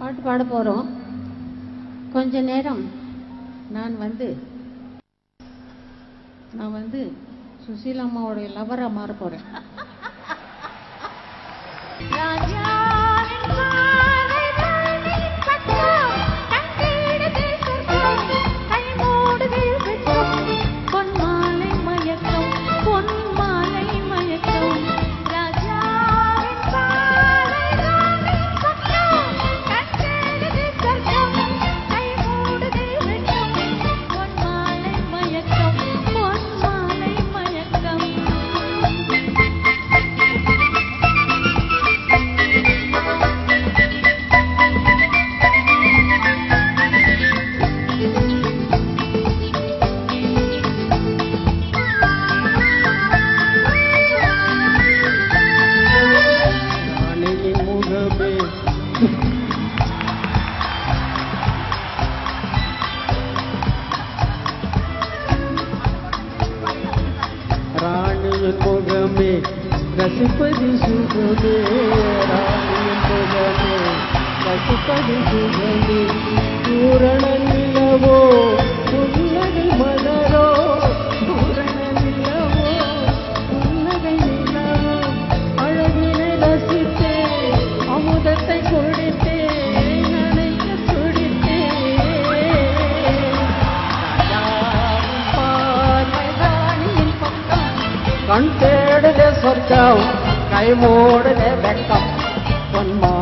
பாட்டு பாட போகிறோம். கொஞ்ச நேரம் நான் வந்து சுசீலா அம்மாவோடைய லவராக மாற போகிறேன். ராணியின் முகமே ரசிப்பது சுகமே, ராணியின் முகமே ரசிப்பது சுகமே, பூரண நிலவோ புன்னகை மலரோ, பூரண நிலவோ புன்னகை நிலவோ, அழகினை ரசித்தே அமுதத்தை கொடுத்தே நனைக்க துடித்தே, கண் தேடுதே சொர்க்கம் கை மூடுதே வெட்கம் பொன்மா